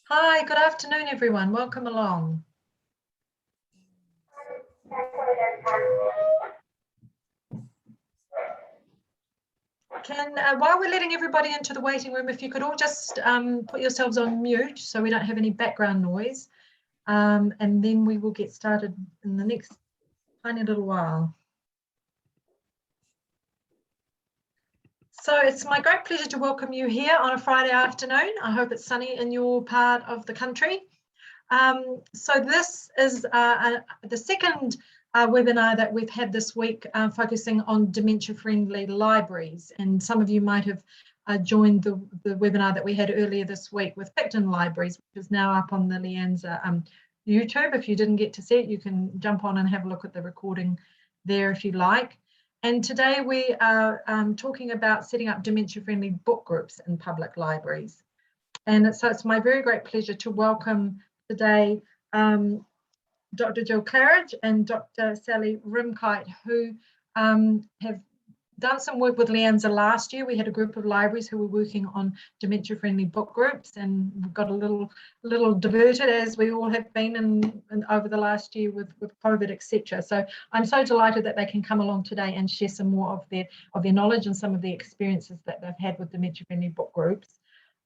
Hi, good afternoon, everyone. Welcome along. While we're letting everybody into the waiting room, if you could all just put yourselves on mute so we don't have any background noise, and then we will get started in the next tiny little while. So it's my great pleasure to welcome you here on a Friday afternoon. I hope it's sunny in your part of the country. So this is the second webinar that we've had this week, focusing on dementia-friendly libraries. And some of you might have joined the webinar that we had earlier this week with Picton Libraries, which is now up on the LIANZA YouTube. If you didn't get to see it, you can jump on and have a look at the recording there if you like. And today we are talking about setting up dementia-friendly book groups in public libraries. And so it's my very great pleasure to welcome today Dr. Gill Claridge and Dr. Sally Rimkeit, who have done some work with LIANZA last year. We had a group of libraries who were working on dementia-friendly book groups, and we've got a little diverted, as we all have been in over the last year with COVID, etc. So I'm so delighted that they can come along today and share some more of their knowledge and some of the experiences that they've had with dementia-friendly book groups.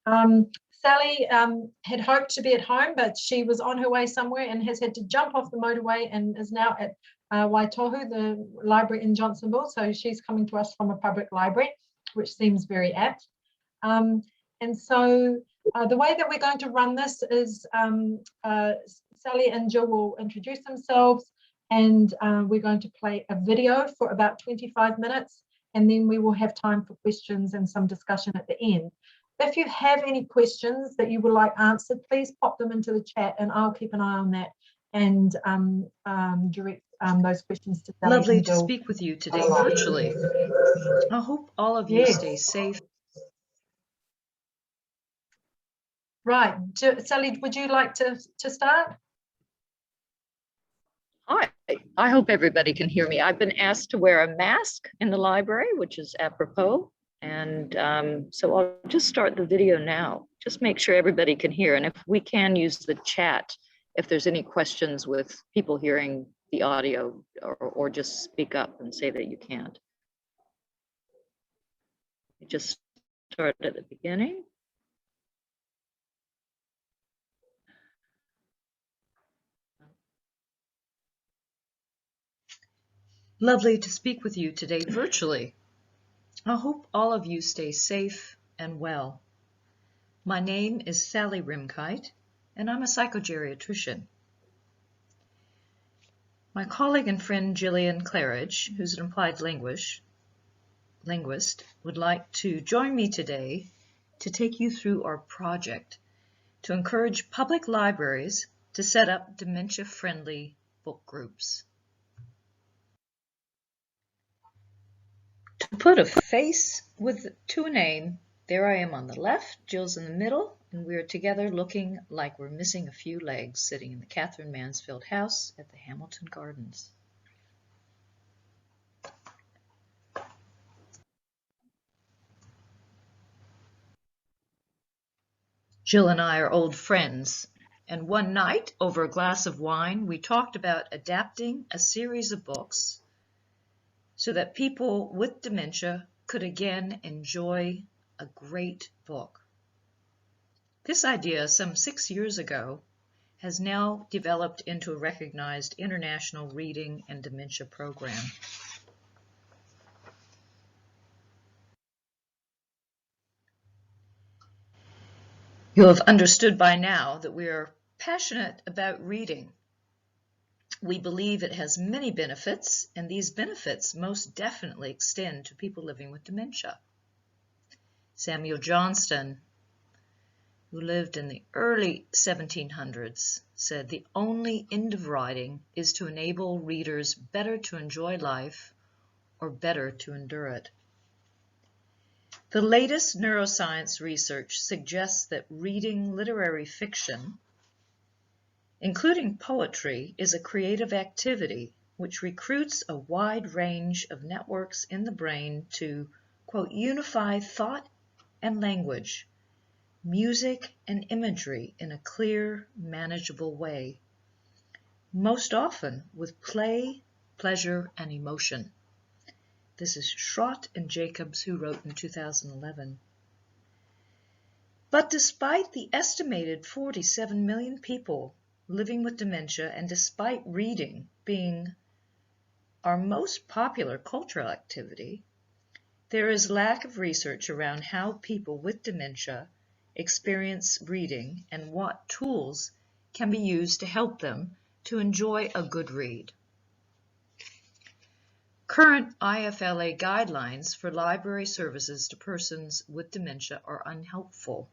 Sally had hoped to be at home, but she was on her way somewhere and has had to jump off the motorway and is now at Waitohu, the library in Johnsonville. So she's coming to us from a public library, which seems very apt. And so the way that we're going to run this is Sally and Gill will introduce themselves, and we're going to play a video for about 25 minutes, and then we will have time for questions and some discussion at the end. If you have any questions that you would like answered, please pop them into the chat and I'll keep an eye on that and direct those questions to Sally. Lovely to speak with you today virtually. I hope all of you stay safe. Right, Sally, would you like to start? Hi, I hope everybody can hear me. I've been asked to wear a mask in the library, which is apropos. And so I'll just start the video now. Just make sure everybody can hear. And if we can use the chat, if there's any questions with people hearing the audio, or just speak up and say that you can't. Just start at the beginning. Lovely to speak with you today virtually. I hope all of you stay safe and well. My name is Sally Rimkeit, and I'm a psychogeriatrician. My colleague and friend Gillian Claridge, who's an applied linguist, would like to join me today to take you through our project to encourage public libraries to set up dementia-friendly book groups. To put a face to a name, there I am on the left, Jill's in the middle, and we're together looking like we're missing a few legs, sitting in the Catherine Mansfield House at the Hamilton Gardens. Jill and I are old friends, and one night, over a glass of wine, we talked about adapting a series of books so that people with dementia could again enjoy a great book. This idea, some 6 years ago, has now developed into a recognized international reading and dementia program. You'll have understood by now that we are passionate about reading. We believe it has many benefits, and these benefits most definitely extend to people living with dementia. Samuel Johnston, who lived in the early 1700s, said the only end of writing is to enable readers better to enjoy life or better to endure it. The latest neuroscience research suggests that reading literary fiction, including poetry, is a creative activity which recruits a wide range of networks in the brain to, quote, unify thought and language, music and imagery in a clear, manageable way, most often with play, pleasure, and emotion. This is Schrott and Jacobs, who wrote in 2011. But despite the estimated 47 million people living with dementia, and despite reading being our most popular cultural activity, there is lack of research around how people with dementia experience reading and what tools can be used to help them to enjoy a good read. Current IFLA guidelines for library services to persons with dementia are unhelpful,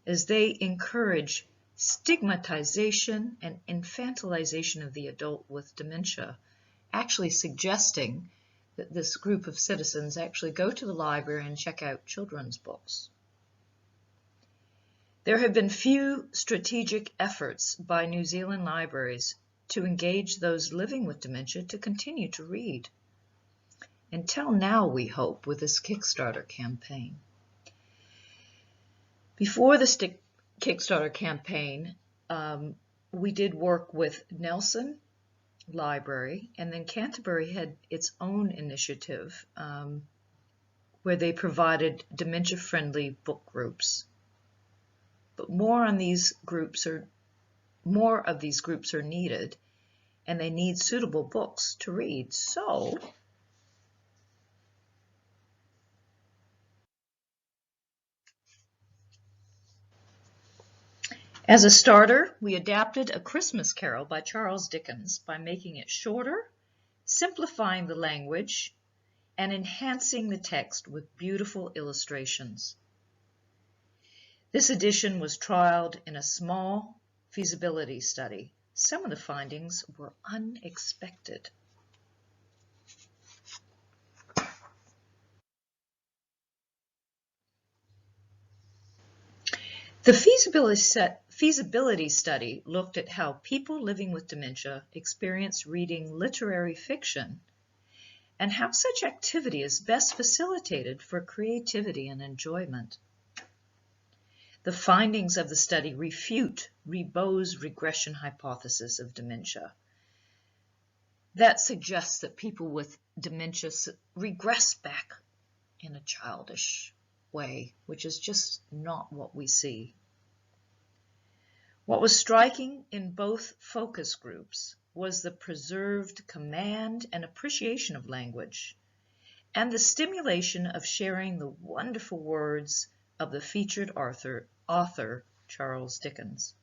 as they encourage stigmatization and infantilization of the adult with dementia, actually suggesting that this group of citizens actually go to the library and check out children's books. There have been few strategic efforts by New Zealand libraries to engage those living with dementia to continue to read. Until now, we hope, with this Kickstarter campaign. Before the Kickstarter campaign, we did work with Nelson Library, and then Canterbury had its own initiative where they provided dementia-friendly book groups. But more of these groups are needed, and they need suitable books to read. So as a starter, we adapted A Christmas Carol by Charles Dickens by making it shorter, simplifying the language, and enhancing the text with beautiful illustrations. This edition was trialed in a small feasibility study. Some of the findings were unexpected. The feasibility study looked at how people living with dementia experience reading literary fiction and how such activity is best facilitated for creativity and enjoyment. The findings of the study refute Ribot's regression hypothesis of dementia. That suggests that people with dementia regress back in a childish way, which is just not what we see. What was striking in both focus groups was the preserved command and appreciation of language, and the stimulation of sharing the wonderful words of the featured author Charles Dickens.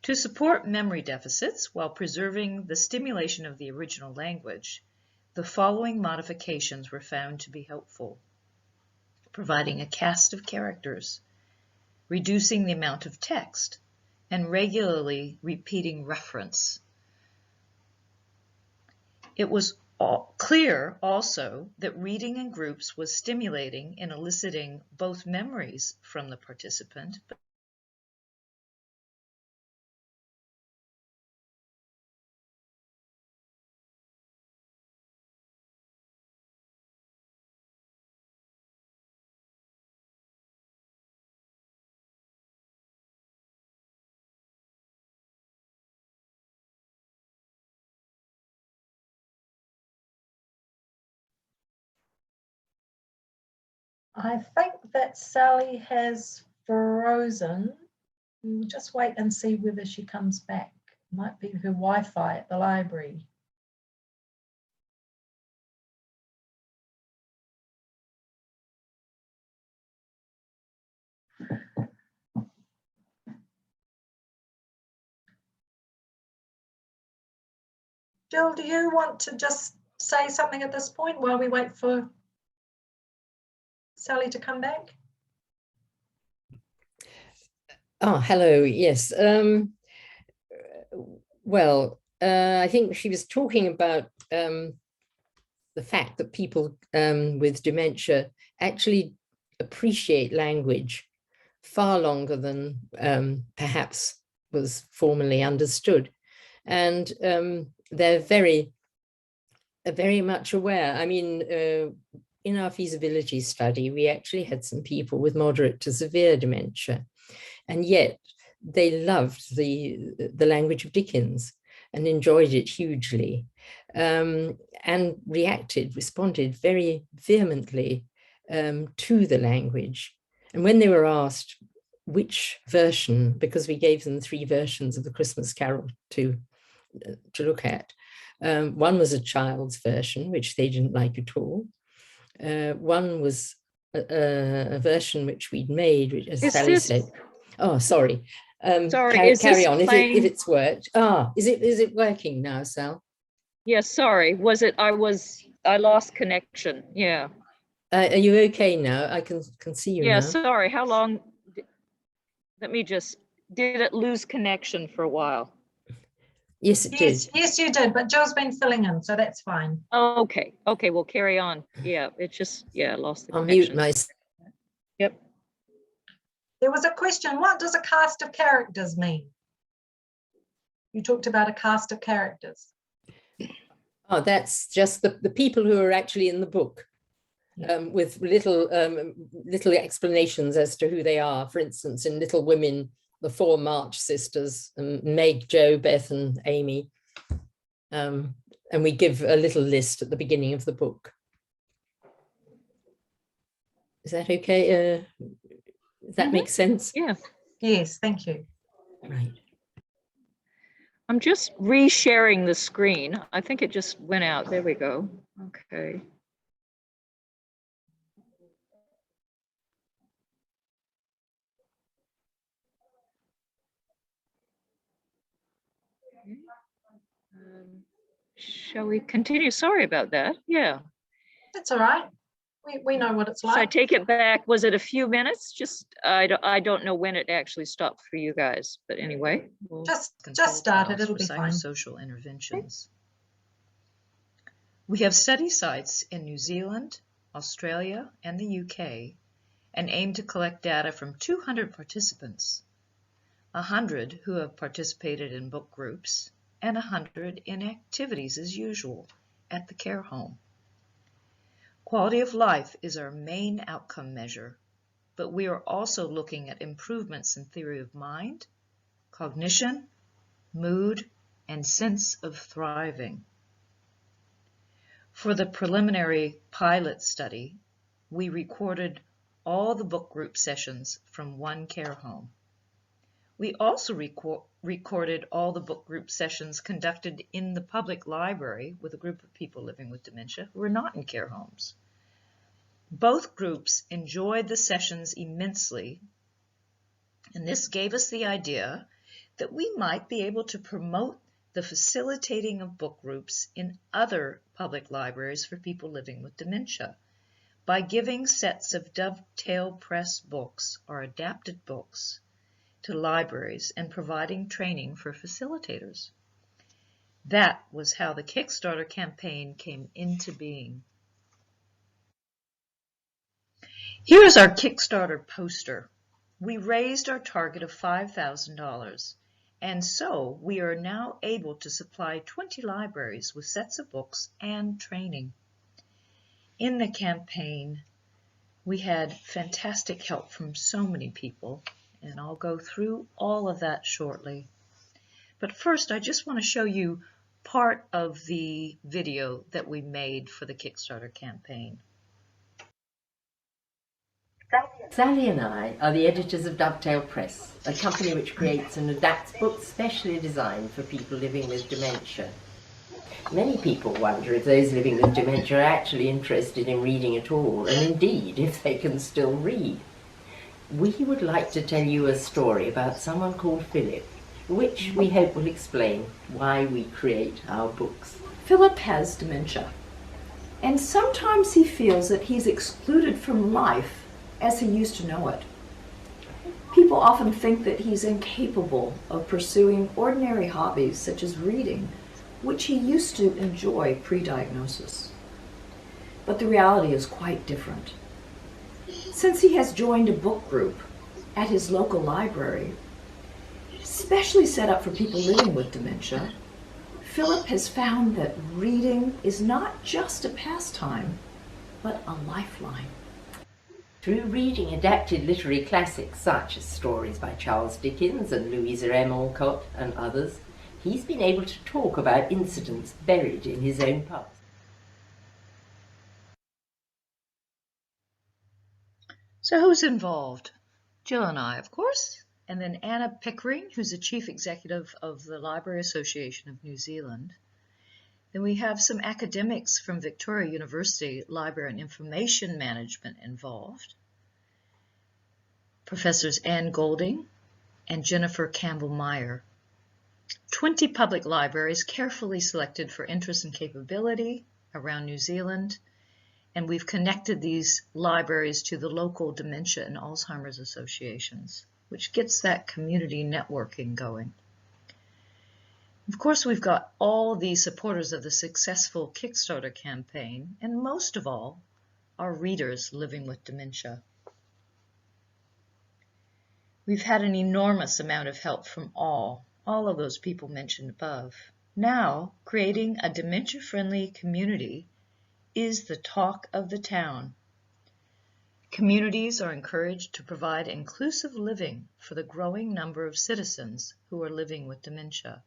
To support memory deficits while preserving the stimulation of the original language, the following modifications were found to be helpful: providing a cast of characters, reducing the amount of text, and regularly repeating reference. It was clear also that reading in groups was stimulating in eliciting both memories from the participant, I think that Sally has frozen. We'll just wait and see whether she comes back. Might be her Wi-Fi at the library. Jill, do you want to just say something at this point while we wait for Sally to come back? Oh, hello. Yes. I think she was talking about the fact that people with dementia actually appreciate language far longer than perhaps was formerly understood. And they're very much aware. I mean, in our feasibility study, we actually had some people with moderate to severe dementia, and yet they loved the language of Dickens and enjoyed it hugely, and responded very vehemently to the language. And when they were asked which version, because we gave them 3 versions of the Christmas Carol to look at, one was a child's version, which they didn't like at all. One was a version which we'd made, which, as Sally said, oh, sorry. Sorry, carry on, if it's worked. Is it working now, Sal? Yes, sorry. I lost connection. Yeah. Are you okay now? I can see you yeah, now. Sorry. How long? Did it lose connection for a while? Yes, it did. Yes, you did, but Jill's been filling in, so that's fine. Okay, we'll carry on. Yeah, it just, lost the I'll connection. mute myself. Yep. There was a question, what does a cast of characters mean? You talked about a cast of characters. Oh, that's just the people who are actually in the book, with little explanations as to who they are. For instance, in Little Women, the 4 March sisters, Meg, Jo, Beth, and Amy. And we give a little list at the beginning of the book. Is that okay? Does that make sense? Yeah. Yes, thank you. Right. I'm just re-sharing the screen. I think it just went out. There we go. Okay. Shall we continue? Sorry about that. Yeah. That's all right. We know what it's like. So I take it back. Was it a few minutes? Just I don't know when it actually stopped for you guys, but anyway, just started. It'll be fine. Social interventions. We have study sites in New Zealand, Australia, and the UK, and aim to collect data from 200 participants, 100 who have participated in book groups, and 100 in activities as usual at the care home. Quality of life is our main outcome measure, but we are also looking at improvements in theory of mind, cognition, mood, and sense of thriving. For the preliminary pilot study, we recorded all the book group sessions from one care home. We also recorded all the book group sessions conducted in the public library with a group of people living with dementia who are not in care homes. Both groups enjoyed the sessions immensely, and this gave us the idea that we might be able to promote the facilitating of book groups in other public libraries for people living with dementia by giving sets of Dovetale Press books or adapted books to libraries and providing training for facilitators. That was how the Kickstarter campaign came into being. Here is our Kickstarter poster. We raised our target of $5,000, and so we are now able to supply 20 libraries with sets of books and training. In the campaign, we had fantastic help from so many people, and I'll go through all of that shortly. But first, I just want to show you part of the video that we made for the Kickstarter campaign. Sally and I are the editors of Dovetale Press, a company which creates and adapts books specially designed for people living with dementia. Many people wonder if those living with dementia are actually interested in reading at all, and indeed if they can still read. We would like to tell you a story about someone called Philip, which we hope will explain why we create our books. Philip has dementia, and sometimes he feels that he's excluded from life as he used to know it. People often think that he's incapable of pursuing ordinary hobbies such as reading, which he used to enjoy pre-diagnosis. But the reality is quite different. Since he has joined a book group at his local library, specially set up for people living with dementia, Philip has found that reading is not just a pastime, but a lifeline. Through reading adapted literary classics such as stories by Charles Dickens and Louisa M. Alcott and others, he's been able to talk about incidents buried in his own past. So who's involved? Jill and I, of course, and then Anna Pickering, who's the Chief Executive of the Library Association of New Zealand. Then we have some academics from Victoria University Library and Information Management involved. Professors Anne Golding and Jennifer Campbell-Meyer. 20 public libraries carefully selected for interest and capability around New Zealand. And we've connected these libraries to the local dementia and Alzheimer's associations, which gets that community networking going. Of course, we've got all the supporters of the successful Kickstarter campaign, and most of all, our readers living with dementia. We've had an enormous amount of help from all of those people mentioned above. Now, creating a dementia-friendly community is the talk of the town. Communities are encouraged to provide inclusive living for the growing number of citizens who are living with dementia.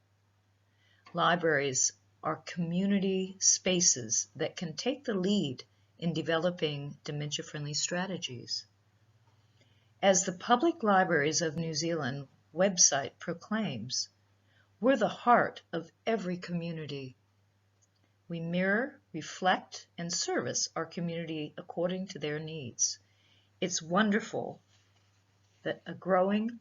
Libraries are community spaces that can take the lead in developing dementia-friendly strategies. As the Public Libraries of New Zealand website proclaims, we're the heart of every community. We mirror, reflect, and service our community according to their needs. It's wonderful that a growing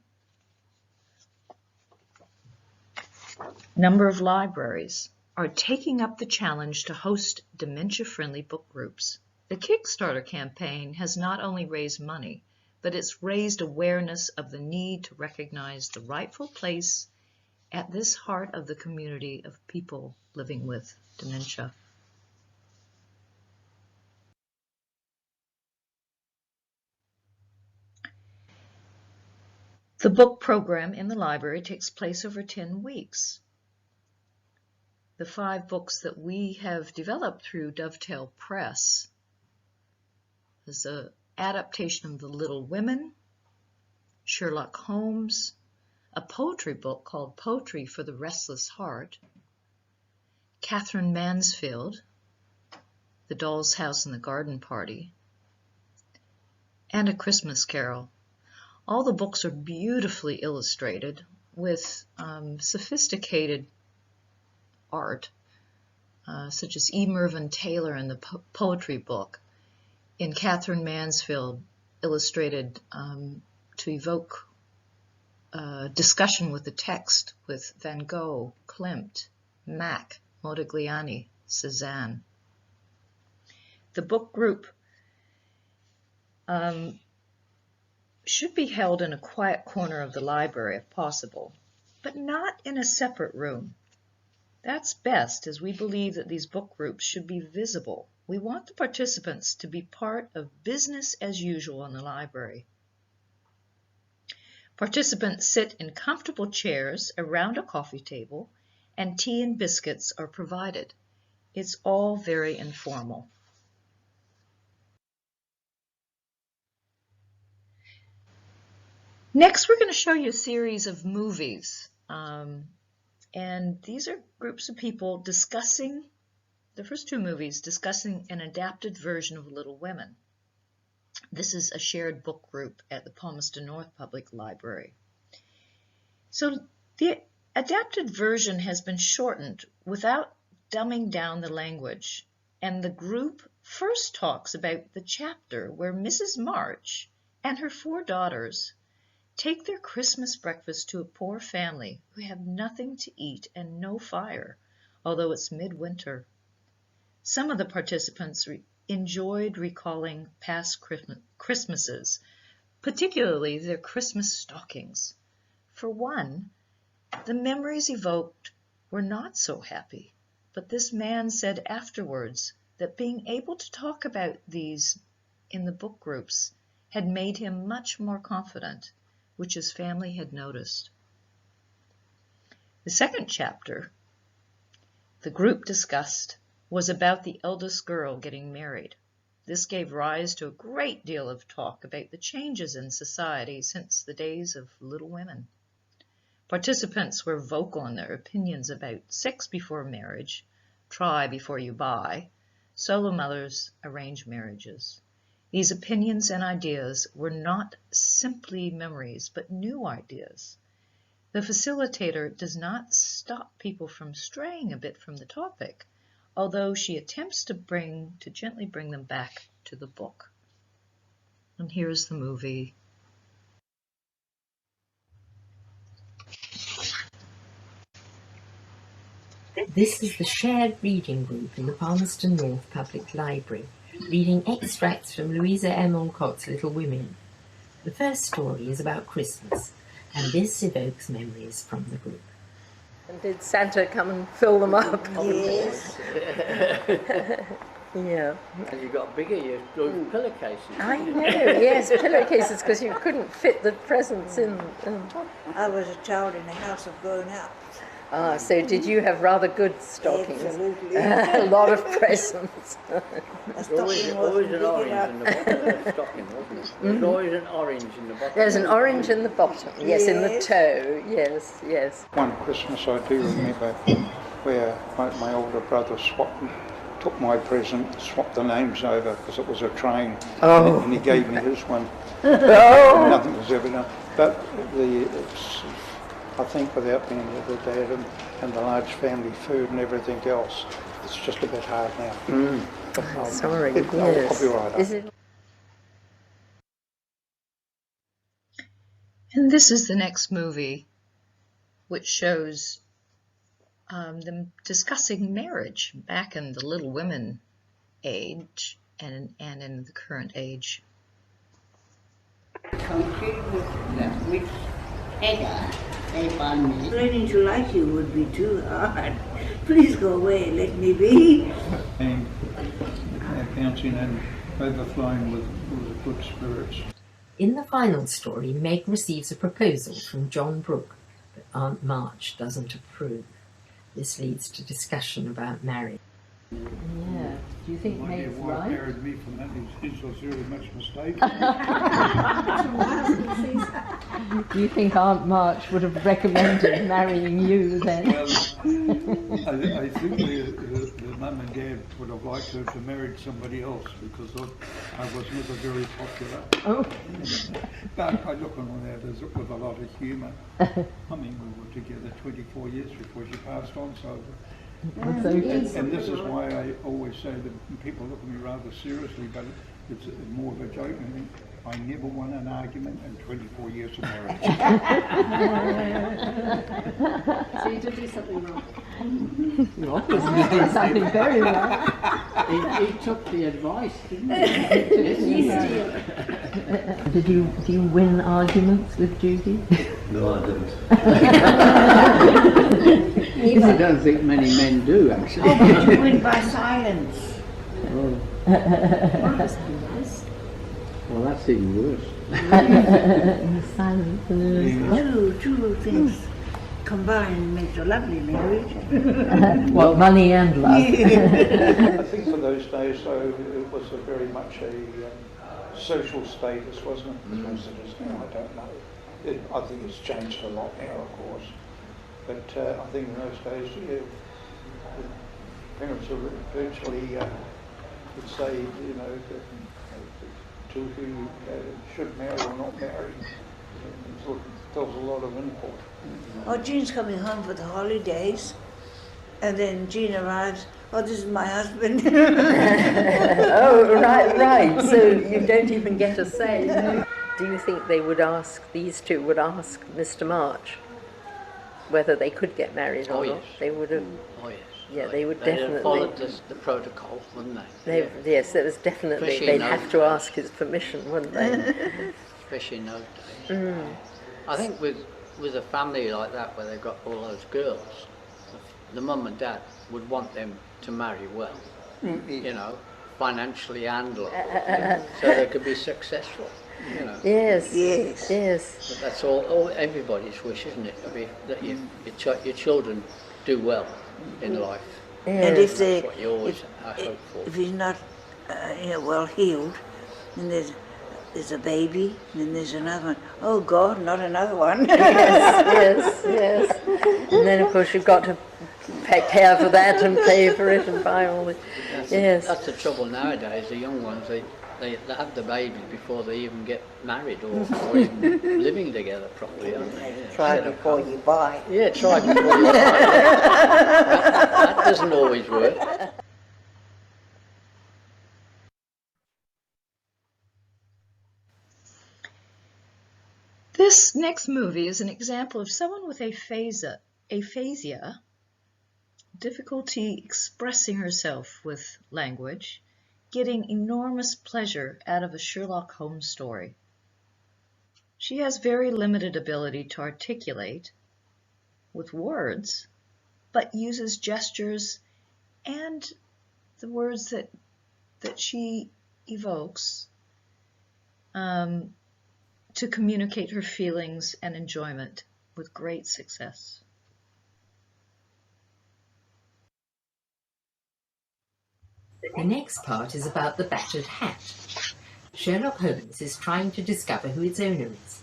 number of libraries are taking up the challenge to host dementia-friendly book groups. The Kickstarter campaign has not only raised money, but it's raised awareness of the need to recognize the rightful place at this heart of the community of people living with dementia. The book program in the library takes place over 10 weeks. The 5 books that we have developed through Dovetale Press is an adaptation of The Little Women, Sherlock Holmes, a poetry book called Poetry for the Restless Heart, Catherine Mansfield, The Doll's House and the Garden Party, and A Christmas Carol. All the books are beautifully illustrated with sophisticated art, such as E. Mervyn Taylor in the poetry book. In Catherine Mansfield, illustrated to evoke discussion with the text with Van Gogh, Klimt, Mack, Modigliani, Cézanne. The book group should be held in a quiet corner of the library if possible, but not in a separate room. That's best, as we believe that these book groups should be visible. We want the participants to be part of business as usual in the library. Participants sit in comfortable chairs around a coffee table, and tea and biscuits are provided. It's all very informal. Next, we're going to show you a series of movies. And these are groups of people discussing, the first 2 movies, discussing an adapted version of Little Women. This is a shared book group at the Palmerston North Public Library. So the adapted version has been shortened without dumbing down the language. And the group first talks about the chapter where Mrs. March and her 4 daughters take their Christmas breakfast to a poor family who have nothing to eat and no fire, although it's midwinter. Some of the participants enjoyed recalling past Christmases, particularly their Christmas stockings. For one, the memories evoked were not so happy, but this man said afterwards that being able to talk about these in the book groups had made him much more confident, which his family had noticed. The second chapter the group discussed was about the eldest girl getting married. This gave rise to a great deal of talk about the changes in society since the days of Little Women. Participants were vocal in their opinions about sex before marriage, try before you buy, solo mothers, arranged marriages. These opinions and ideas were not simply memories, but new ideas. The facilitator does not stop people from straying a bit from the topic, although she attempts to gently bring them back to the book. And here's the movie. This is the shared reading group in the Palmerston North Public Library, reading extracts from Louisa M. Alcott's Little Women. The first story is about Christmas, and this evokes memories from the group. And did Santa come and fill them up? Yes. Yeah. As you got bigger, you drew pillowcases. I know, yes, pillowcases, because you couldn't fit the presents in. I was a child in the house of grown up. Ah, so did you have rather good stockings? Absolutely. A lot of presents. A Always stocking an wasn't orange big in the enough. bottom of the stocking, wasn't it? There's always an orange in the bottom. There's an orange in the bottom, yes, in the Yes. toe, yes, yes. One Christmas I do remember where my older brother took my present, swapped the names over because it was a train, and he gave me his one. And nothing was ever done. But I think without being the dad and the large family food and everything else, it's just a bit hard now. But Sorry, I'll yes. be right up. Is it? And this is the next movie, which shows them discussing marriage back in the Little Women age and in the current age. Learning to like you would be too hard. Please go away, let me be. And bouncing and overflowing with good spirits. In the final story, Meg receives a proposal from John Brooke, but Aunt March doesn't approve. This leads to discussion about marriage. Yeah. Do you think Meg's right? married me from that. His was very much mistaken. Do you think Aunt March would have recommended marrying you then? Well, I think the mum and dad would have liked to have married somebody else because I was never very popular. Oh. But I look on that with a lot of humour. I mean, we were together 24 years before she passed on, so... That's okay. And this is why I always say that people look at me rather seriously, but it's more of a joke. I mean, I never won an argument in 24 years of marriage. So you did do something wrong. Something very wrong. He took the advice, didn't he? Did you win arguments with Judy? No, I didn't. I don't think many men do, actually. Oh, but you win by silence. Oh. Well, that's even worse. Two things combined makes a lovely marriage. Well, money and love. I think for those days, though, it was very much a social status, wasn't it? As it is now, I don't know. I think it's changed a lot now, of course. But I think in those days, parents are virtually would say, you know, to who should marry or not marry. There was a lot of input. Oh, Jean's coming home for the holidays, and then Jean arrives. Oh, this is my husband. Oh, right. So you don't even get a say. Do you think they would ask, these two would ask Mr. March whether they could get married or not? Yes. They would have. Oh, yes. Yeah, they would They'd have definitely. followed the protocol, wouldn't they? Yes, it was definitely. Especially They'd in have those to days. ask his permission, wouldn't they? Especially in those days. I think with a family like that where they've got all those girls, the mum and dad would want them to marry well, you know, financially and locally, so they could be successful, you know. Yes. Yes. Yes. But that's all everybody's wish, isn't it? To be, that your children do well in life. And if That's they, what you always hope for. if he's not well heeled, and there's a baby, and then there's another one. Oh God, not another one. Yes. And then of course you've got to pay for that and pay for it and buy all the. That's the trouble nowadays. The young ones, they have the babies before they even get married or even living together properly, aren't they? Yeah. Try before you buy. Yeah, try before you buy. That doesn't always work. This next movie is an example of someone with aphasia, difficulty expressing herself with language, getting enormous pleasure out of a Sherlock Holmes story. She has very limited ability to articulate with words, but uses gestures and the words that she evokes to communicate her feelings and enjoyment with great success. The next part is about the battered hat. Sherlock Holmes is trying to discover who its owner is.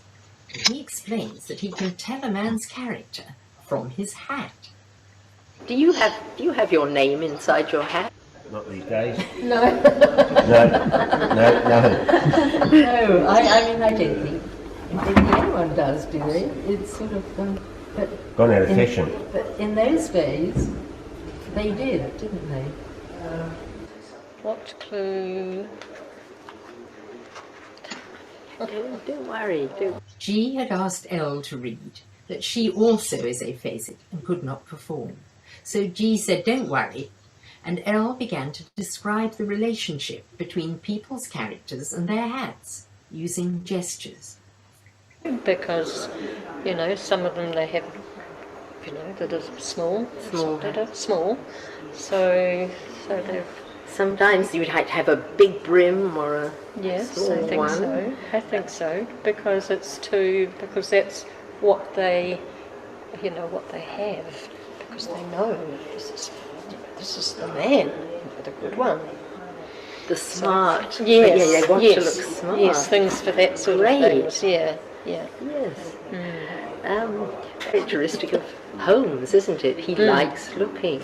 And he explains that he can tell a man's character from his hat. Do you have your name inside your hat? Not these days. No. No. No, I mean, I don't think anyone does, do they? It's sort of, but Gone out of fashion. But in those days, they did, didn't they? What clue? Don't worry. G had asked L to read that she also is aphasic and could not perform. So G said, don't worry, and L began to describe the relationship between people's characters and their hats, using gestures. Because, some of them they have, that are small. That are small. So they've... Sometimes you would have a big brim or a small one. I think so, because because that's what they, what they have, because they know this is the man, the good one. The smart. Yes, they want to look smart. Yes, things for that sort of things. Yeah. Yes. Characteristic of Holmes, isn't it? He likes looking.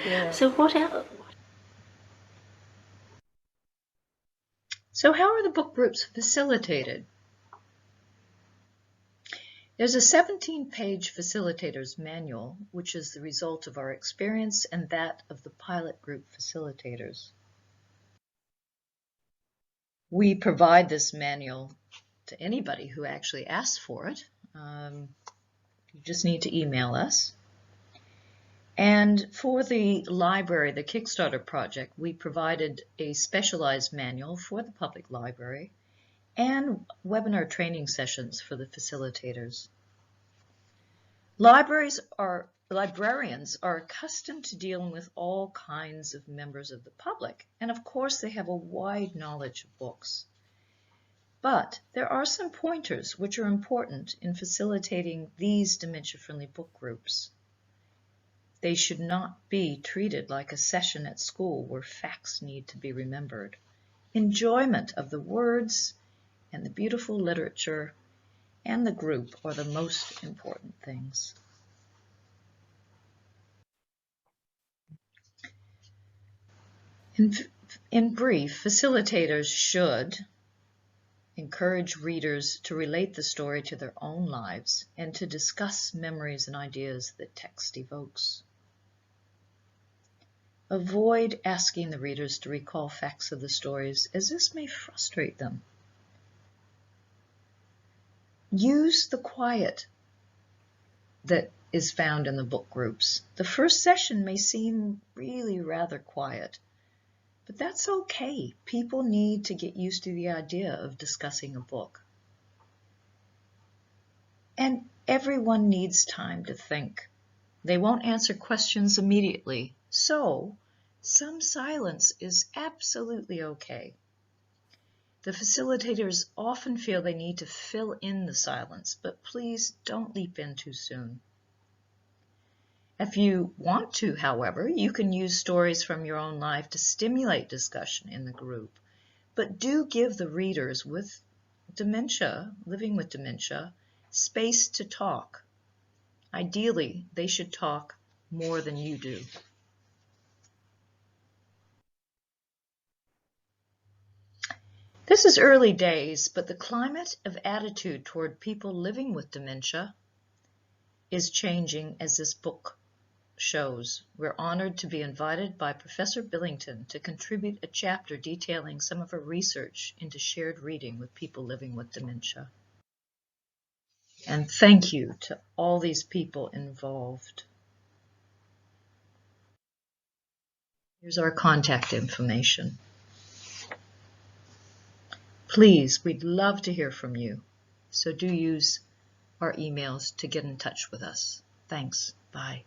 Yeah. So what else? So how are the book groups facilitated? There's a 17-page facilitator's manual, which is the result of our experience and that of the pilot group facilitators. We provide this manual to anybody who actually asks for it. You just need to email us. And for the library, the Kickstarter project, we provided a specialized manual for the public library and webinar training sessions for the facilitators. Librarians are accustomed to dealing with all kinds of members of the public, and of course they have a wide knowledge of books. But there are some pointers which are important in facilitating these dementia-friendly book groups. They should not be treated like a session at school where facts need to be remembered. Enjoyment of the words and the beautiful literature and the group are the most important things. In brief, facilitators should encourage readers to relate the story to their own lives and to discuss memories and ideas that text evokes. Avoid asking the readers to recall facts of the stories, as this may frustrate them. Use the quiet that is found in the book groups. The first session may seem really rather quiet, but that's okay. People need to get used to the idea of discussing a book. And everyone needs time to think. They won't answer questions immediately, so some silence is absolutely okay. The facilitators often feel they need to fill in the silence, but please don't leap in too soon. If you want to, however, you can use stories from your own life to stimulate discussion in the group. But do give the readers with dementia, living with dementia, space to talk. Ideally, they should talk more than you do. This is early days, but the climate of attitude toward people living with dementia is changing, as this book shows. We're honored to be invited by Professor Billington to contribute a chapter detailing some of her research into shared reading with people living with dementia. And thank you to all these people involved. Here's our contact information. Please, we'd love to hear from you. So do use our emails to get in touch with us. Thanks. Bye.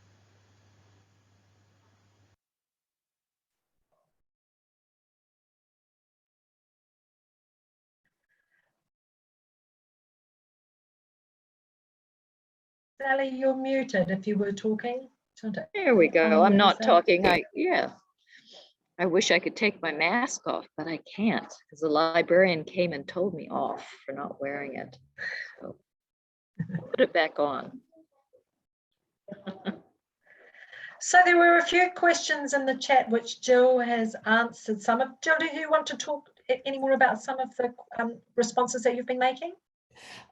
Sally, you're muted if you were talking. There we go. I'm not talking. I wish I could take my mask off, but I can't because the librarian came and told me off for not wearing it. So put it back on. So there were a few questions in the chat which Jill has answered some of. Jill, do you want to talk any more about some of the responses that you've been making?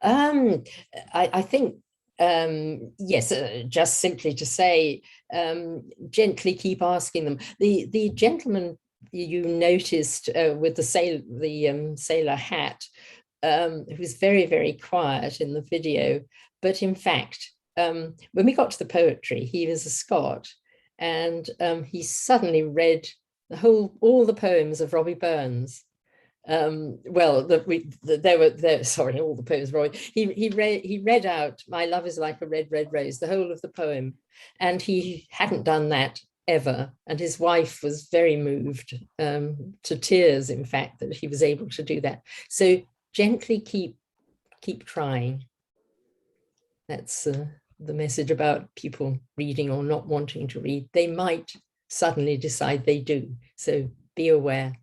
I think, yes, just simply to say, gently keep asking them. The gentleman you noticed with the sailor hat, who was very, very quiet in the video, but in fact, when we got to the poetry, he was a Scot, and he suddenly read all the poems of Robbie Burns. Well, sorry, all the poems, Roy. He read out "My love is like a red, red rose," the whole of the poem, and he hadn't done that ever. And his wife was very moved to tears, in fact, that he was able to do that. So gently keep trying. That's the message about people reading or not wanting to read. They might suddenly decide they do. So be aware.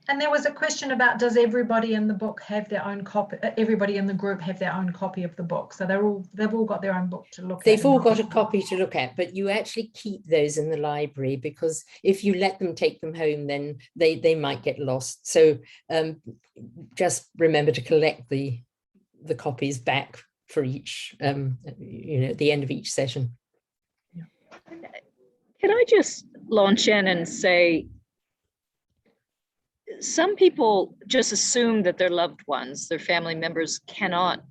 And there was a question about, does everybody in the book have their own copy? Everybody in the group have their own copy of the book, so they've all got their own book to look at. They've all got a copy to look at, but you actually keep those in the library, because if you let them take them home, then they might get lost. So just remember to collect the copies back for each, at the end of each session. Can I just launch in and say, some people just assume that their loved ones, their family members, cannot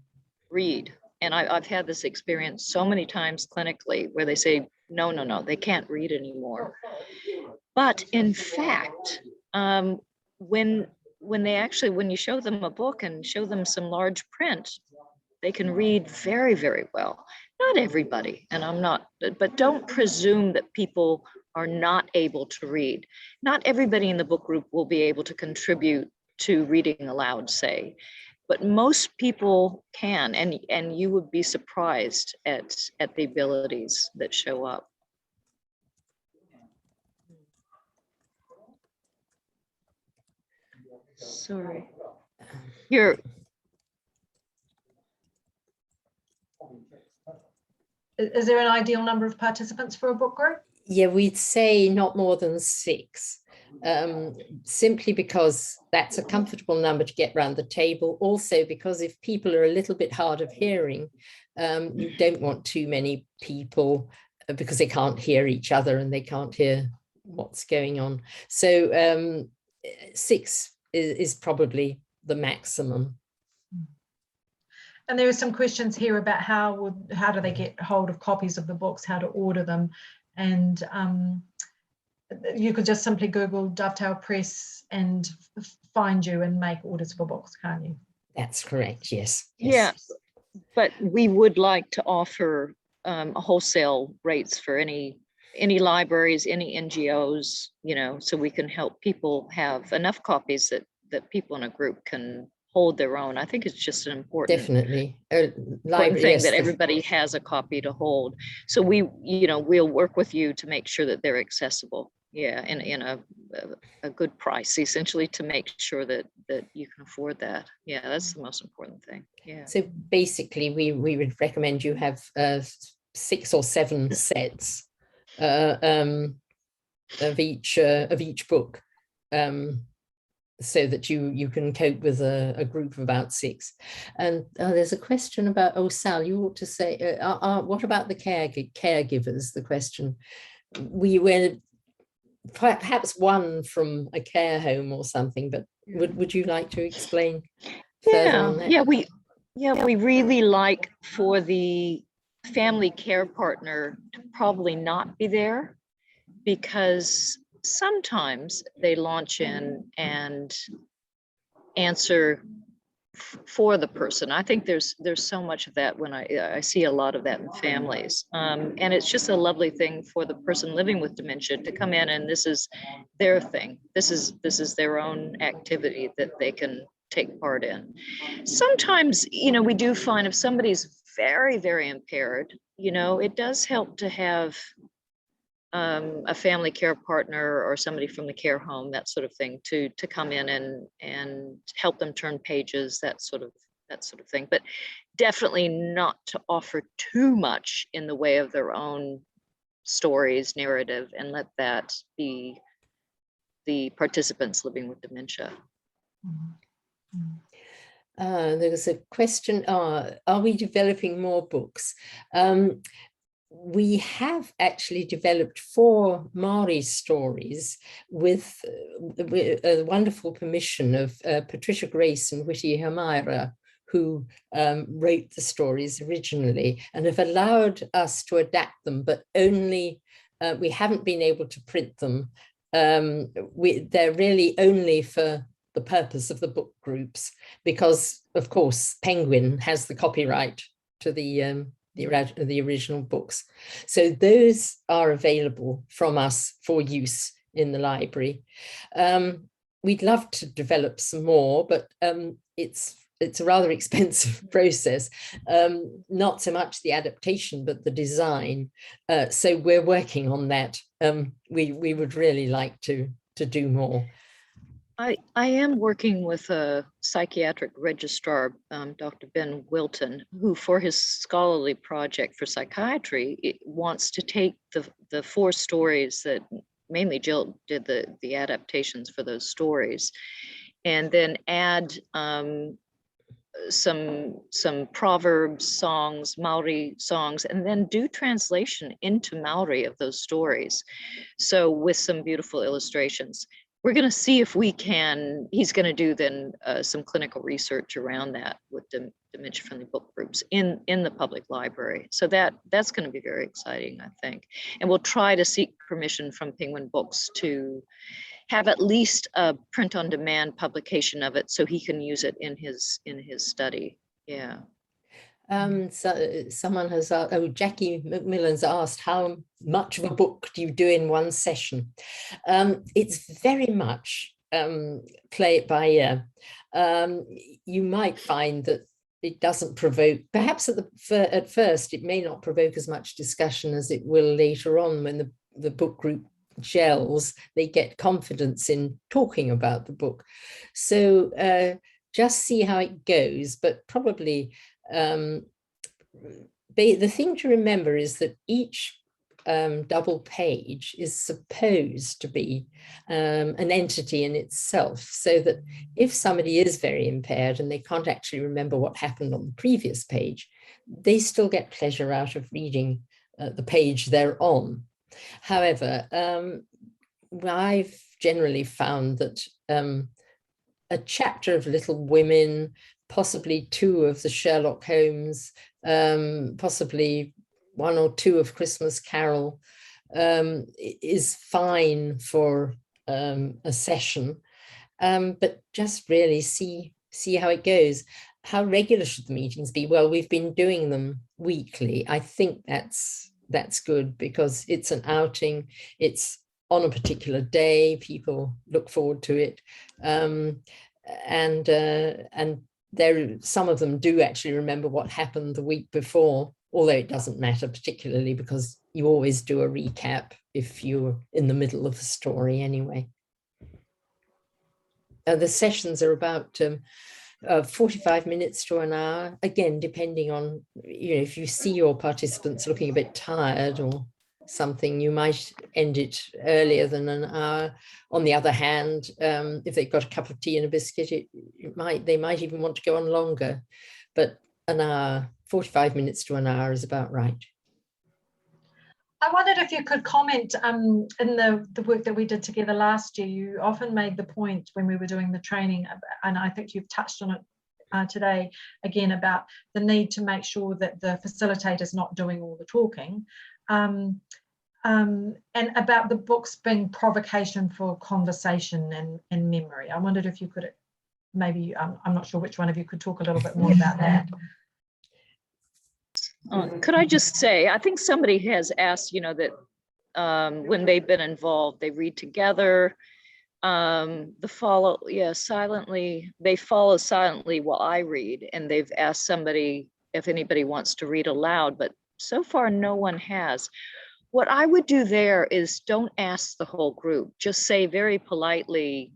read. And I've had this experience so many times clinically where they say, no, they can't read anymore. But in fact, when you show them a book and show them some large print, they can read very, very well. Not everybody, but don't presume that people are not able to read. Not everybody in the book group will be able to contribute to reading aloud, say, but most people can, and you would be surprised at the abilities that show up. Sorry. Is there an ideal number of participants for a book group? Yeah, we'd say not more than 6, simply because that's a comfortable number to get around the table. Also, because if people are a little bit hard of hearing, you don't want too many people because they can't hear each other and they can't hear what's going on. So 6 is probably the maximum. And there are some questions here about how do they get hold of copies of the books, how to order them. And you could just simply Google Dovetale Press and find you and make orders for books, can't you? That's correct, yes. Yeah, but we would like to offer wholesale rates for any libraries, any NGOs, so we can help people have enough copies that people in a group can hold their own. I think it's just an important, Definitely. important thing that everybody has a copy to hold. So we'll work with you to make sure that they're accessible. Yeah, in a good price, essentially, to make sure that you can afford that. Yeah, that's the most important thing. Yeah. So basically, we would recommend you have 6 or 7 sets of each book, so that you can cope with a group of about 6. And there's a question about, Sal, you ought to say, what about the caregivers? The question, we were perhaps one from a care home or something, but would you like to explain further on that? We really like for the family care partner to probably not be there, because sometimes they launch in and answer for the person. I think there's so much of that when I see a lot of that in families, and it's just a lovely thing for the person living with dementia to come in, and this is their thing. This is their own activity that they can take part in. Sometimes, we do find if somebody's very, very impaired, it does help to have a family care partner or somebody from the care home, that sort of thing, to come in and help them turn pages, that sort of thing. But definitely not to offer too much in the way of their own stories, narrative, and let that be the participants living with dementia. There's a question, are we developing more books? We have actually developed 4 Maori stories with a wonderful permission of Patricia Grace and Whitty Hamaira, who wrote the stories originally, and have allowed us to adapt them, but only, we haven't been able to print them. They're really only for the purpose of the book groups, because of course Penguin has the copyright to the original books. So those are available from us for use in the library. We'd love to develop some more, but it's a rather expensive process, not so much the adaptation, but the design. So we're working on that. We would really like to do more. I am working with a psychiatric registrar, Dr. Ben Wilton, who for his scholarly project for psychiatry wants to take the 4 stories that mainly Jill did the adaptations for those stories, and then add some proverbs, songs, Maori songs, and then do translation into Maori of those stories. So with some beautiful illustrations. We're going to see if we can, he's going to do then some clinical research around that with dementia-friendly book groups in the public library. So that's going to be very exciting, I think. And we'll try to seek permission from Penguin Books to have at least a print-on-demand publication of it so he can use it in his study. Yeah. So someone has asked, Jackie McMillan's asked, how much of a book do you do in one session? It's very much play it by ear. You might find that it doesn't provoke, perhaps at first, it may not provoke as much discussion as it will later on when the book group gels. They get confidence in talking about the book. So just see how it goes, but probably the thing to remember is that each double page is supposed to be an entity in itself, so that if somebody is very impaired and they can't actually remember what happened on the previous page, they still get pleasure out of reading the page they're on. However, I've generally found that a chapter of Little Women, possibly 2 of the Sherlock Holmes, possibly 1 or 2 of Christmas Carol, is fine for a session, but just really see how it goes. How regular should the meetings be? Well, we've been doing them weekly. I think that's good, because it's an outing. It's on a particular day. People look forward to it. and some of them do actually remember what happened the week before, although it doesn't matter particularly because you always do a recap if you're in the middle of the story anyway. The sessions are about 45 minutes to an hour, again, depending on, if you see your participants looking a bit tired or something, you might end it earlier than an hour. On the other hand, if they've got a cup of tea and a biscuit, they might even want to go on longer, but an hour, 45 minutes to an hour is about right. I wondered if you could comment in the work that we did together last year. You often made the point when we were doing the training, and I think you've touched on it today again, about the need to make sure that the facilitator's not doing all the talking, and about the books being provocation for conversation and memory. I wondered if you could maybe, I'm not sure which one of you could talk a little bit more about that. Could I just say, I think somebody has asked, that when they've been involved, they read together, they follow silently while I read, and they've asked somebody if anybody wants to read aloud, but so far no one has. What I would do there is don't ask the whole group, just say very politely,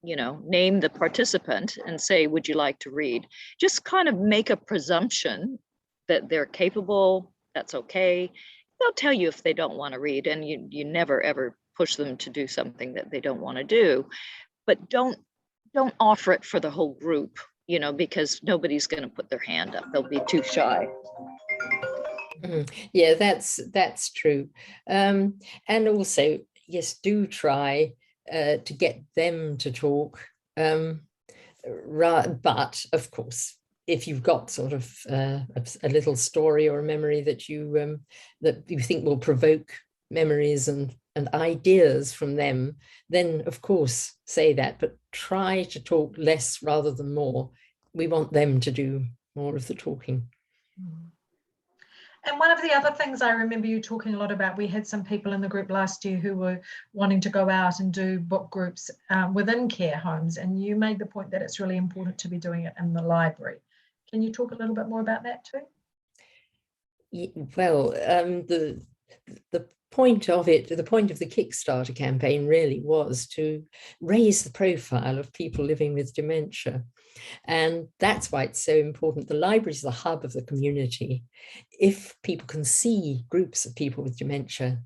name the participant and say, would you like to read? Just kind of make a presumption that they're capable, that's okay. They'll tell you if they don't want to read, and you never ever push them to do something that they don't want to do. But don't offer it for the whole group, because nobody's going to put their hand up. They'll be too shy. Yeah, that's true. And also, yes, do try to get them to talk. But of course, if you've got sort of a little story or a memory that you think will provoke memories and ideas from them, then of course say that, but try to talk less rather than more. We want them to do more of the talking. And one of the other things I remember you talking a lot about, we had some people in the group last year who were wanting to go out and do book groups within care homes, and you made the point that it's really important to be doing it in the library. Can you talk a little bit more about that too? Well, the point of it, the point of the Kickstarter campaign really was to raise the profile of people living with dementia. And that's why it's so important. The library is the hub of the community. If people can see groups of people with dementia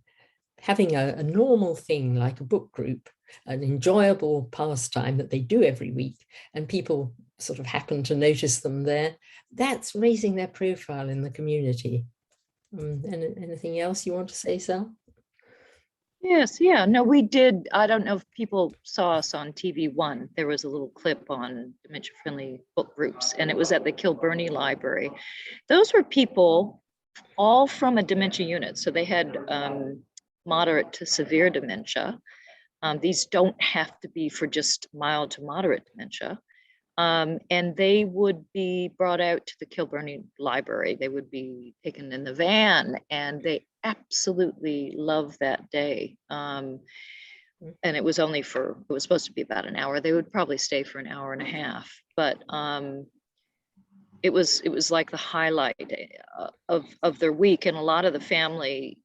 having a normal thing like a book group, an enjoyable pastime that they do every week, and people sort of happen to notice them there, that's raising their profile in the community. And anything else you want to say, Sal? Yes, yeah, no, we did. I don't know if people saw us on TV1. There was a little clip on dementia-friendly book groups, and it was at the Kilburney Library. Those were people all from a dementia unit. So they had moderate to severe dementia. These don't have to be for just mild to moderate dementia. And they would be brought out to the Kilburney Library. They would be taken in the van, and they absolutely loved that day. And it was supposed to be about an hour. They would probably stay for an hour and a half, but it was like the highlight of their week. And a lot of the family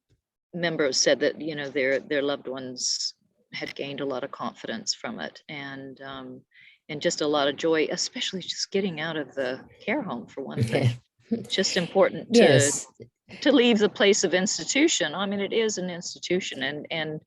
members said that, their loved ones had gained a lot of confidence from it, and just a lot of joy, especially just getting out of the care home for one thing. It's just important to leave the place of institution. I mean, it is an institution, and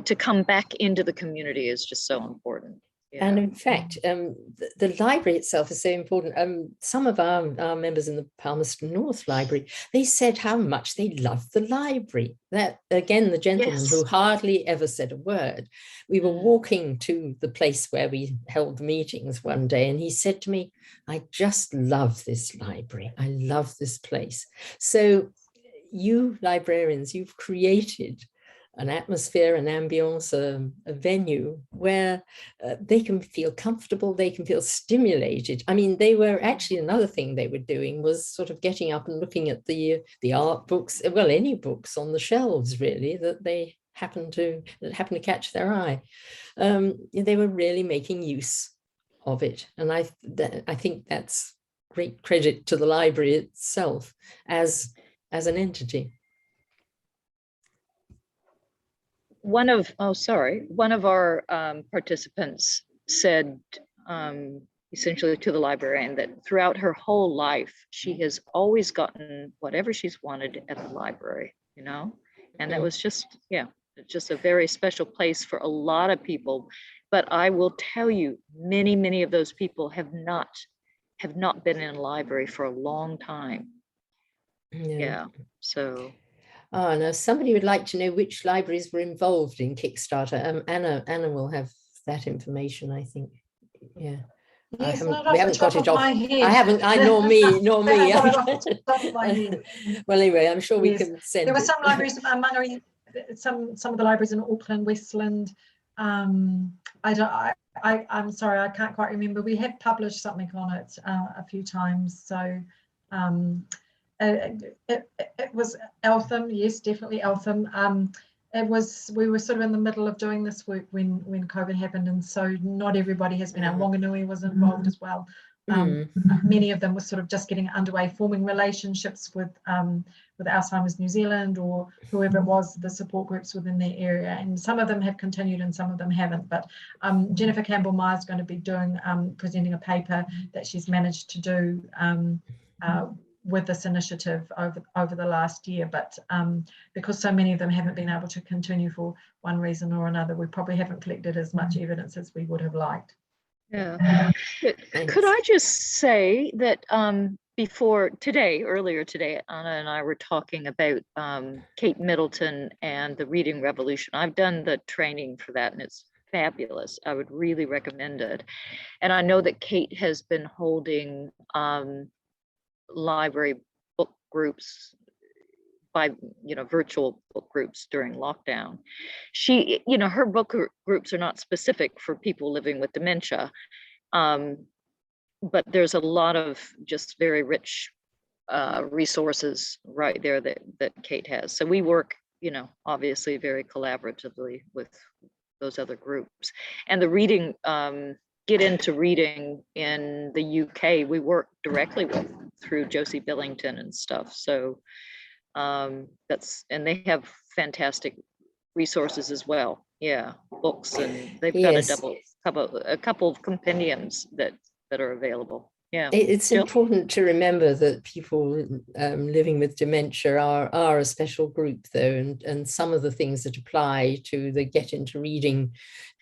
to come back into the community is just so important. Yeah. And in fact, the library itself is so important. Some of our members in the Palmerston North Library, they said how much they loved the library. That, again, the gentleman who hardly ever said a word, we were walking to the place where we held the meetings one day, and he said to me, I just love this library. I love this place. So you librarians, you've created an atmosphere, an ambience, a venue where they can feel comfortable, they can feel stimulated. I mean, they were actually, another thing they were doing was sort of getting up and looking at the art books, well, any books on the shelves really that they happened to catch their eye. They were really making use of it, and I think that's great credit to the library itself as an entity. One of our participants said essentially to the librarian that throughout her whole life, she has always gotten whatever she's wanted at the library, you know, and that was just, just a very special place for a lot of people. But I will tell you, many of those people have not been in a library for a long time. Yeah. So. Oh, now somebody would like to know which libraries were involved in Kickstarter. Anna will have that information, I think. Yeah. Yes, we haven't got it off. I haven't, nor me. Well, anyway, I'm sure we can send There were it. some libraries, some of the libraries in Auckland, Westland. I'm sorry, I can't quite remember. We have published something on it a few times. So it was Eltham, yes, definitely Eltham. We were sort of in the middle of doing this work when COVID happened, and so not everybody has been out. Wanganui was involved as well. Many of them were sort of just getting underway, forming relationships with Alzheimer's New Zealand or whoever it was, the support groups within their area, and some of them have continued and some of them haven't. But Jennifer Campbell-Meyer is going to be doing presenting a paper that she's managed to do with this initiative over the last year, but because so many of them haven't been able to continue for one reason or another, we probably haven't collected as much evidence as we would have liked. Yeah. Could I just say that earlier today, Anna and I were talking about Kate Middleton and the Reading Revolution. I've done the training for that and it's fabulous. I would really recommend it. And I know that Kate has been holding library book groups by virtual book groups during lockdown. She, her book groups are not specific for people living with dementia, but there's a lot of just very rich resources right there that Kate has. So we work, obviously very collaboratively with those other groups. And the reading, Get Into Reading in the UK, we work directly with through Josie Billington and stuff. So and they have fantastic resources as well. Yeah, books, and they've got a couple of compendiums that are available. Yeah, it's important to remember that people living with dementia are a special group, though, and some of the things that apply to the Get Into Reading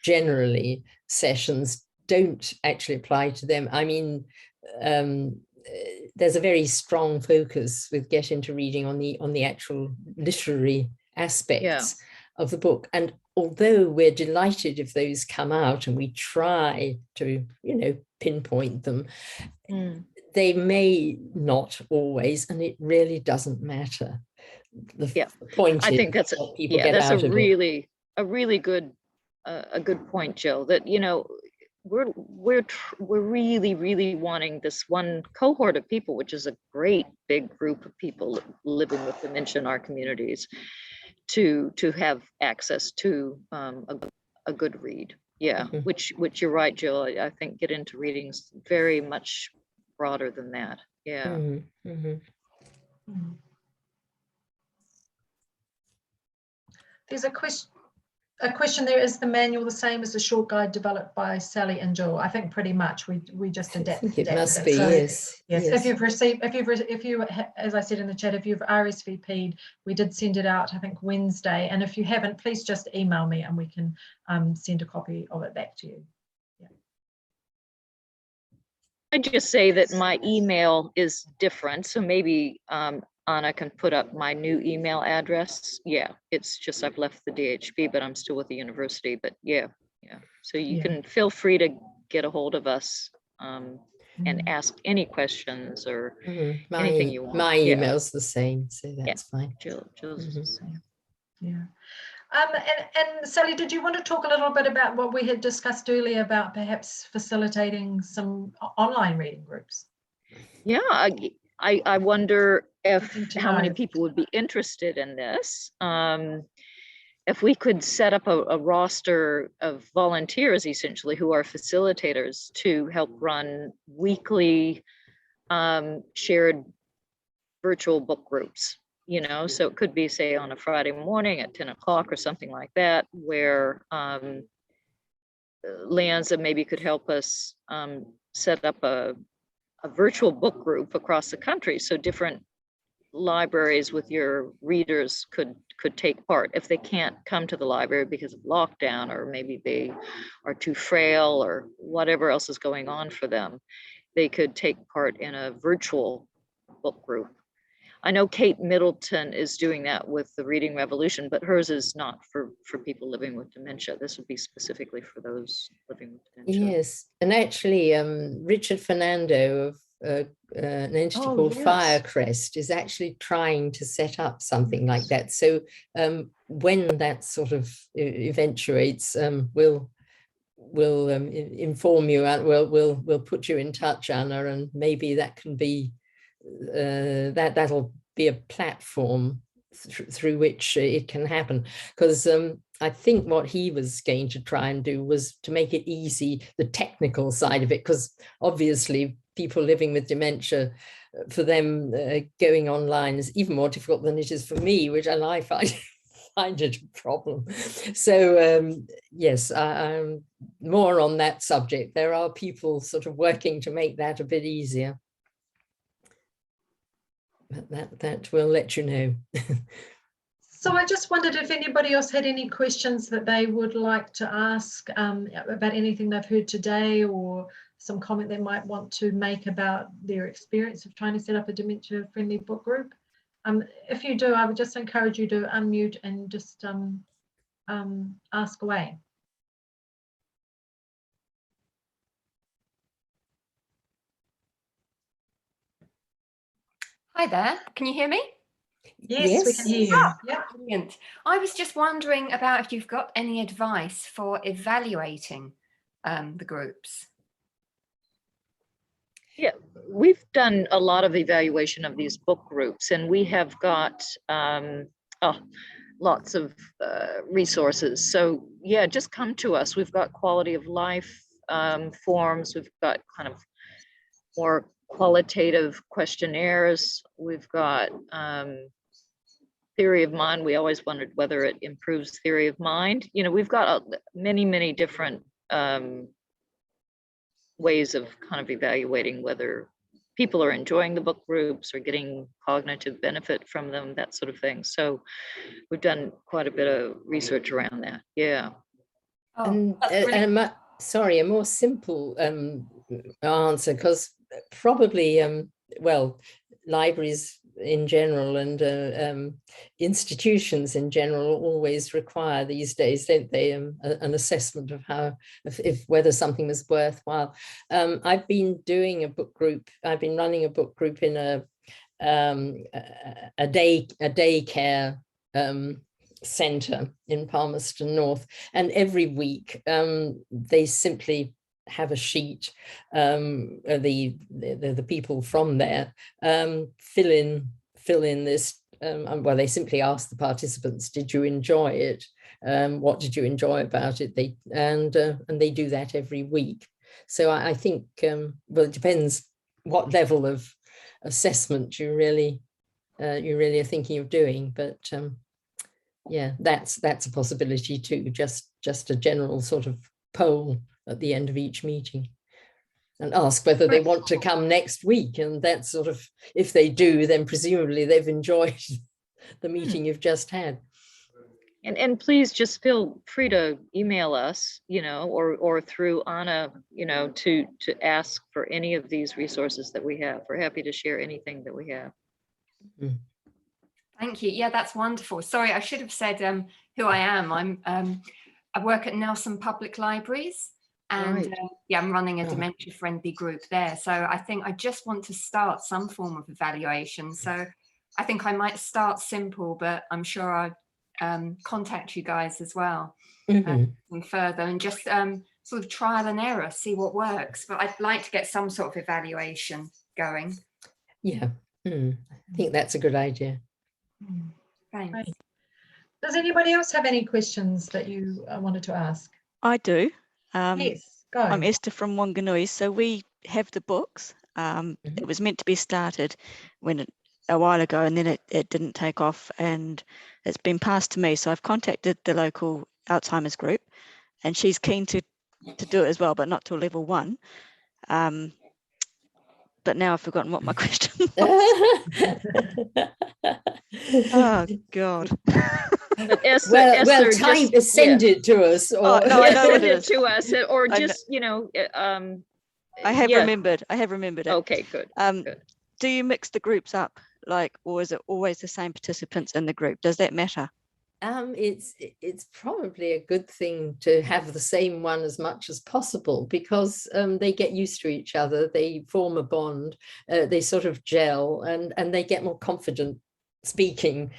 generally sessions don't actually apply to them. I mean, there's a very strong focus with Get Into Reading on the actual literary aspects of the book. And although we're delighted if those come out and we try to, pinpoint them, they may not always, and it really doesn't matter. The point I think that's a really good point, Jill, that we're really wanting this one cohort of people, which is a great big group of people living with dementia in our communities, to have access to a good read. Yeah, which you're right, Jill. I think Get Into Reading is very much broader than that. Yeah. There's a question there. Is the manual the same as the short guide developed by Sally and Gill? I think pretty much we just adapted it. Must be, so, yes. If you, as I said in the chat, if you've RSVP'd, we did send it out, I think Wednesday. And if you haven't, please just email me and we can send a copy of it back to you. Yeah. I just say that my email is different, so maybe Anna can put up my new email address. Yeah, it's just I've left the DHB, but I'm still with the university. But yeah. So you can feel free to get a hold of us and ask any questions or anything you want. My email's the same, so that's fine. Jill's the same. Yeah. And Sally, did you want to talk a little bit about what we had discussed earlier about perhaps facilitating some online reading groups? Yeah, I wonder how many people would be interested in this. if we could set up a roster of volunteers, essentially, who are facilitators to help run weekly shared virtual book groups, you know, so it could be, say, on a Friday morning at 10 o'clock or something like that, where LIANZA maybe could help us set up a virtual book group across the country, so different libraries with your readers could take part. If they can't come to the library because of lockdown, or maybe they are too frail or whatever else is going on for them, they could take part in a virtual book group. I know Kate Middleton is doing that with the Reading Revolution, but hers is not for people living with dementia. This would be specifically for those living with dementia. Yes, and actually Richard Fernando of an entity called Crest is actually trying to set up something like that. So when that sort of eventuates, we'll inform you, and we'll put you in touch, Anna, and maybe that can be that'll be a platform through which it can happen, because I think what he was going to try and do was to make it easy, the technical side of it, because obviously people living with dementia, for them going online is even more difficult than it is for me, which I find it a problem. So yes, more on that subject. There are people sort of working to make that a bit easier. But that will let you know. So I just wondered if anybody else had any questions that they would like to ask about anything they've heard today, or some comment they might want to make about their experience of trying to set up a dementia-friendly book group. If you do, I would just encourage you to unmute and just ask away. Hi there, can you hear me? Yes, we can hear you. Ah, yeah. Brilliant. I was just wondering about if you've got any advice for evaluating the groups. Yeah, we've done a lot of evaluation of these book groups, and we have got lots of resources. So yeah, just come to us. We've got quality of life forms. We've got kind of more qualitative questionnaires. We've got theory of mind. We always wondered whether it improves theory of mind. You know, we've got many different ways of kind of evaluating whether people are enjoying the book groups or getting cognitive benefit from them, that sort of thing. So we've done quite a bit of research around that. Yeah. Oh, and sorry, a more simple answer, because probably, well, libraries in general and institutions in general always require these days, don't they, an assessment of how, if whether something was worthwhile. I've been doing a book group. I've been running a book group in a daycare centre in Palmerston North, and every week they simply have a sheet, the people from there fill in this, well, they simply ask the participants, did you enjoy it? What did you enjoy about it? And they do that every week. So I think, well, it depends what level of assessment you really are thinking of doing, but yeah, that's a possibility too, just a general sort of poll at the end of each meeting, and ask whether they want to come next week. And that sort of, if they do, then presumably they've enjoyed the meeting you've just had. And please just feel free to email us, you know, or through Anna, you know, to ask for any of these resources that we have. We're happy to share anything that we have. Mm. Thank you. Yeah, that's wonderful. Sorry, I should have said who I am. I work at Nelson Public Libraries, and yeah, I'm running a dementia-friendly group there. So I think I just want to start some form of evaluation. So I think I might start simple, but I'm sure I'll contact you guys as well and further, and just sort of trial and error, see what works. But I'd like to get some sort of evaluation going. Yeah, I think that's a good idea. Thanks. Right. Does anybody else have any questions that you wanted to ask? I do. Yes, go. I'm Esther from Wanganui. So we have the books. It was meant to be started a while ago, and then it didn't take off, and it's been passed to me. So I've contacted the local Alzheimer's group, and she's keen to do it as well, but not till level 1. But now I've forgotten what my question was. Oh God. Esther, time to send it to us, or no, I know it to us, or just I have remembered. I have remembered it. Okay, good. Good. Do you mix the groups up, or is it always the same participants in the group? Does that matter? It's probably a good thing to have the same one as much as possible, because they get used to each other, they form a bond, they sort of gel, and they get more confident speaking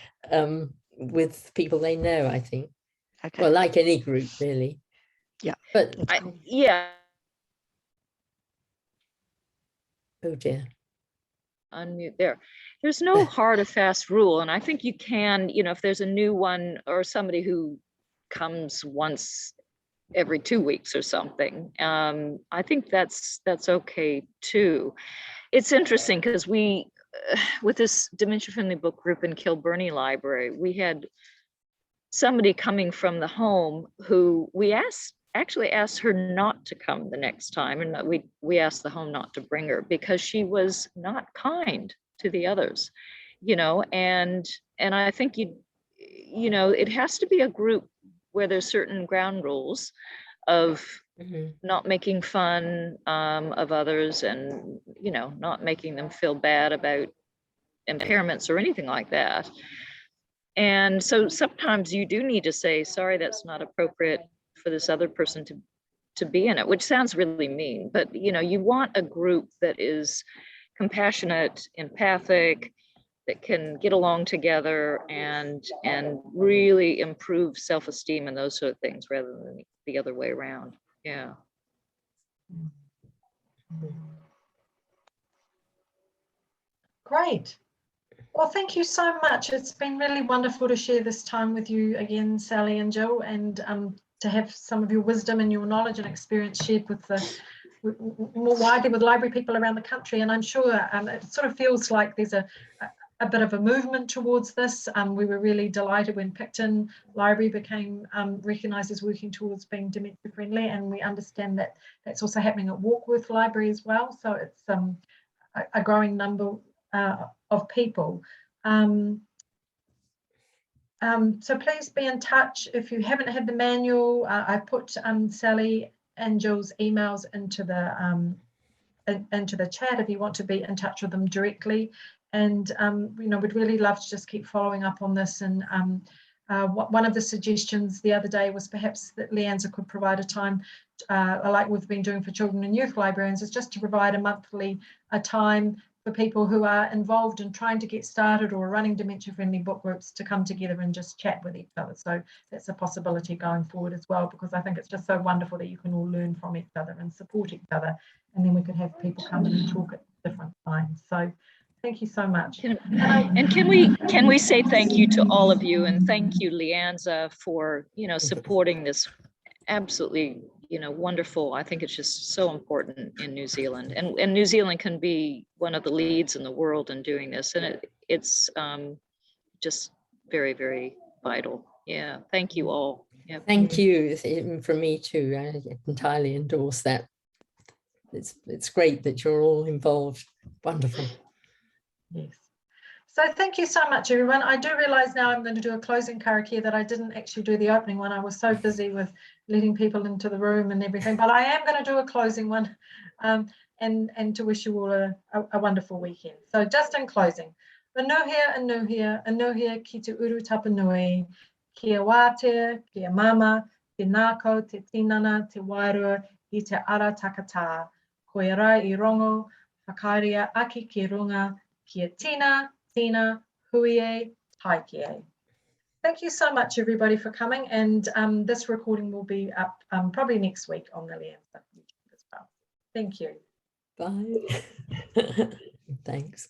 with people they know, I think. Okay. Well, like any group, really. Yeah. But yeah. Oh dear. Unmute there. There's no hard or fast rule, and I think you can, if there's a new one or somebody who comes once every 2 weeks or something, I think that's okay too. It's interesting because we, with this dementia-friendly book group in Kilburney Library, we had somebody coming from the home who we actually asked her not to come the next time, and we asked the home not to bring her because she was not kind to the others, and I think it has to be a group where there's certain ground rules of not making fun of others, and not making them feel bad about impairments or anything like that. And so sometimes you do need to say, sorry, that's not appropriate for this other person to be in it, which sounds really mean, but you want a group that is compassionate, empathic, that can get along together and really improve self-esteem and those sort of things, rather than the other way around. Yeah. Great. Well, thank you so much. It's been really wonderful to share this time with you again, Sally and Gill, and to have some of your wisdom and your knowledge and experience shared with more widely with library people around the country. And I'm sure it sort of feels like there's a bit of a movement towards this. We were really delighted when Picton Library became recognised as working towards being dementia friendly, and we understand that that's also happening at Warkworth Library as well. So it's a growing number of people. So please be in touch. If you haven't had the manual, I put Sally and Gill's emails into the chat if you want to be in touch with them directly. And we'd really love to just keep following up on this. And one of the suggestions the other day was perhaps that LIANZA could provide a time, like we've been doing for children and youth librarians, is just to provide a monthly time for people who are involved in trying to get started or running dementia-friendly book groups to come together and just chat with each other. So that's a possibility going forward as well, because I think it's just so wonderful that you can all learn from each other and support each other, and then we could have people come in and talk at different times. So thank you so much. And can we say thank you to all of you, and thank you, LIANZA, for supporting this absolutely wonderful. I think it's just so important in New Zealand, and New Zealand can be one of the leads in the world in doing this, and it's just very, very vital. Yeah, thank you all. Yeah. Thank you from me too. I entirely endorse that. It's great that you're all involved. Wonderful. Yes. So thank you so much, everyone. I do realise now I'm going to do a closing karakia that I didn't actually do the opening one. I was so busy with letting people into the room and everything, but I am going to do a closing one and to wish you all a wonderful weekend. So just in closing, anuhia ki te uru tapanui, kia wātea, kia mama, te nākau, te tinana, te wairua, i te ara takatā, koe rai I rongo, whakaaria aki ki runga, kia tina, tina, huie, taikie. Thank you so much, everybody, for coming, and this recording will be up probably next week on the LIANZA YouTube as well. Thank you. Bye. Thanks.